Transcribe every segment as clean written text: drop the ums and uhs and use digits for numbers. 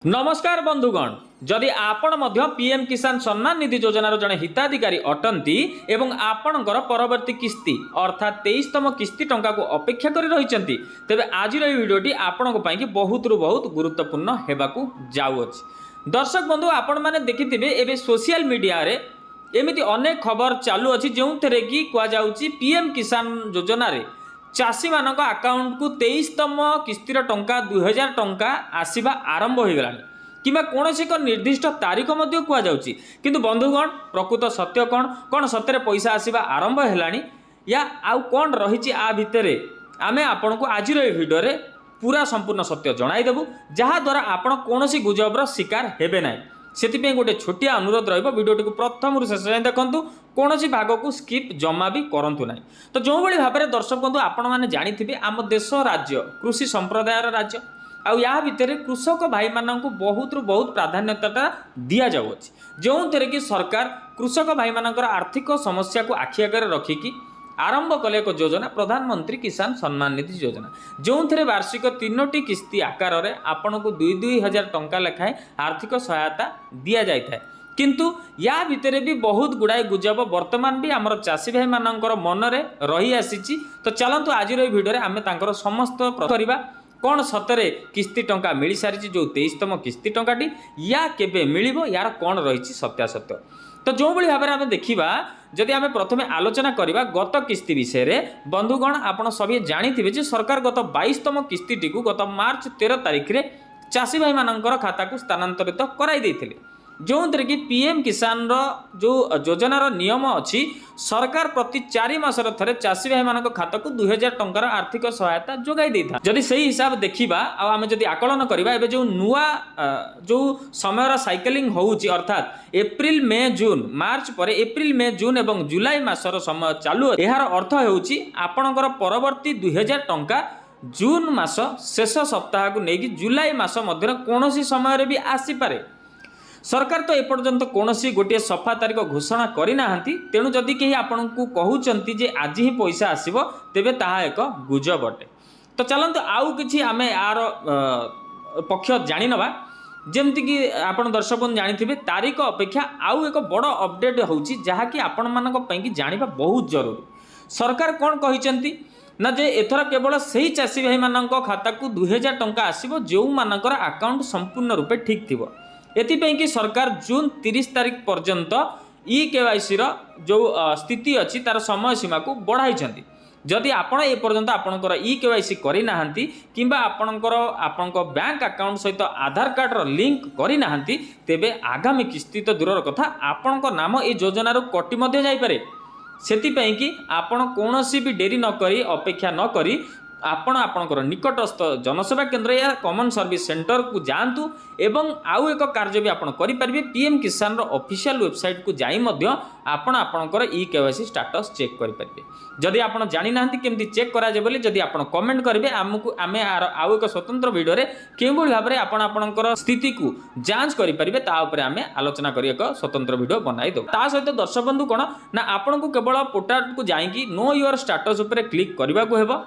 नमस्कार बंधुगण जदि आपण मध्य पीएम किसान सम्मान निधि योजनार जड़े हिताधिकारी अटंती एवं आपणकर परवर्ती किस्ती अर्थात 23तम किस्ती टंका को अपेक्षा कर रही तेबे आज भिडियोटी आपण बहुत बहुत गुरुत्वपूर्ण होगाकू जाऊँच। दर्शक बंधु आपण मैंने देखिथिबे एबे सोशल मीडिया रे एमिति अनेक खबर चालू अच्छी जो थे कि कहुच्छी पीएम किसान योजना रे चाषी मानक अकाउंट को 23तम किस्तीर टंका 2000 टंका आसवा आरंभ हो गला कि कौन एक निर्दिष्ट तारीख कहुच्छी किंतु बंधुगण प्रकृत सत्य कौन सत्य पैसा आसवा आरंभ है या आउ कौन रही आ भितर आमे आपण को आज भिडियो रे पूरा संपूर्ण सत्य जनईदेवु जहाद्वारा आपण कौन गुजबर शिकार हेबे ना से गोटे छोटिया अनुरोध भिडियोटी को प्रथम शेष जाए देखूँ कौन भाग को स्किप जमा भी करूँ ना। तो जो भाव में दर्शक बंधु आपण मैंने जानी आम देश राज्य कृषि संप्रदायर राज्य आ या भितर कृषक भाई मानक बहुत बहुत प्राधान्यता दि जाऊँच जो थे कि सरकार कृषक भाई मानकर आर्थिक समस्या को आखि आगे रखिकी आरंभ कले एक योजना प्रधानमंत्री किसान सम्मान निधि योजना जो थे वार्षिक 3टी किस्ती आकार में आपण को 2,000 टंका लेखाएं आर्थिक सहायता दि जाए किंतु या भितर भी बहुत गुड़ाए गुजब वर्तमान भी आमर चाषी भाई मानकर मनरे रही आसी। तो चलतु आज भिडियो आम तांकर समस्त करवा कौन सतरे किस्ती टंका मिल सारी जो 23तम किस्ती टंकाटी या केबे मिलिबो यार कौन रही सत्यासत्य। तो जो भाव में आम देखा जदि आम प्रथम आलोचना करवा गत किस्ती विषय में बंधुगण आप सभी जानी सरकार गत 22तम किस्ती को गत मार्च 13 तारिख में चाषी भाई मानकर खाता को स्थानांतरित कराई देथिले जो थे कि पीएम किसान जो योजनार नियम अच्छी सरकार प्रति 4 मासर थे चाषी भाई मान खाता को 2000 टंकार आर्थिक सहायता जोगाई था। जदि सही हिसाब देखा आम जदि आकलन करवा एबे जो नुआ जो समय साइकेलिंग होउची अर्थात एप्रिल मे जून मार्च पर एप्रिल मे जून एवं जुलाई मासर समय चालू यार अर्थ होउची आपणकर परवर्ती 2000 टंका जून मास शेष सप्ताह को लेकिन जुलाई मास मध्य कौन समय भी आसीपे। सरकार तो एपर्यंत कौन गोटे सफा तारीख घोषणा करना तेणु जदि कहीं आपन को कहते जे आज ही पैसा आसो तेबे ताहा एक गुजब अटे। तो चलते आउ कि आम यार पक्ष जानी नवा जमती कि आपण दर्शक बंधु जानी तारीख अपेक्षा आउ एक बड़ अपडेट होउची जहाँकि आपण मानक पई जानिबा बहुत जरूरी। सरकार कौन कहते ना जे एथर केवल सही चाषी भाई मानक खाता को 2000 टंका आसो जो मानकर अकाउंट संपूर्ण रूपे ठीक थी एथिपाई कि सरकार जून 30 तारिख पर्यंत केवाईसी जो स्थिति अच्छी तार समय सीमा को बढ़ाई जदि आपण ए पर्यंत आपणकर केवाईसी करना किंबा आपण बैंक अकाउंट सहित आधार कार्ड रो लिंक करना तेबे आगामी किस्ती तो दूर कथा आपण नाम ए योजनार कटि मध्य जाइपारे सेतिपाई कि आपण कौनसी भी डेरी न करी अपेक्षा न करी आपण आपणकर निकटस्थ जनसेवा केंद्र या कॉमन सर्विस सेंटर को जातु एवं आउ एक कार्य भी आपण करि परिबे पीएम किसान रो ऑफिशियल वेबसाइट को जाई मध्य आपण आपणकर केवाईसी स्टेटस चेक करि परिबे। जदि आपण जानि नाहंती केमती चेक करा जे बोली जदि आपण कमेंट करिवे हमकु आमे आउ एक स्वतंत्र वीडियो रे केबो भाव रे आपण आपणकर स्थिति को जांच करि परिबे ता ऊपर आमे आलोचना करी एक स्वतंत्र वीडियो बनाई दो। ता सहित दर्शक बंधु कोन ना आपण को केवल पोर्टल को जाई कि नो योर स्टेटस ऊपर क्लिक करबा को हेबो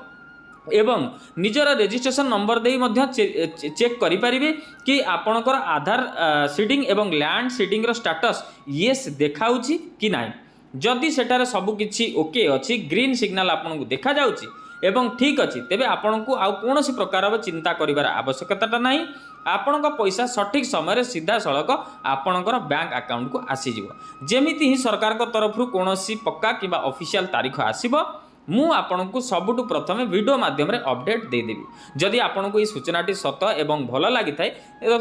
एवं निजर रजिस्ट्रेशन नंबर दे चेक करि परिबे कि आपणकर आधार सीडिंग एवं लैंड सीडिंग रो स्टेटस येस देखाउची कि नाही जदि सेटारे सब किछि ओके अछि ग्रीन सिग्नल आपन को देखा जाउची एवं ठीक अछि तेबे आपन को आउ कोनोसी प्रकार चिंता करिवार आवश्यकता नाही आपणक पैसा सठिक समय सीधा सड़क आपणकर बैंक अकाउंट को आसीजिवो जेमिति ही सरकार को तरफ कोनोसी पक्का किबा ऑफिशियल तारीख आसीबो मु आपन को सबुठु प्रथम वीडियो माध्यम रे अपडेट दे देबी। जदि आपन को ई सूचनाटी सत एवं भल लागि थाए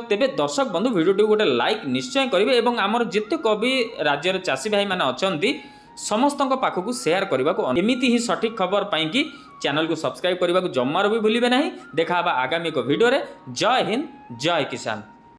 तेबे दर्शक बंधु वीडियोटी गोटे लाइक निश्चय करिवे एवं आमर जेते कवि राज्यर चाषी भाई माने अछंती समस्तक पाखकु शेयर करबा को एमिति ही सठिक खबर पाई कि चैनल को सब्सक्राइब करबा को जम्मार भी भूलिबे नाही। देखा आगामी एक वीडियो रे। जय हिंद जय किसान।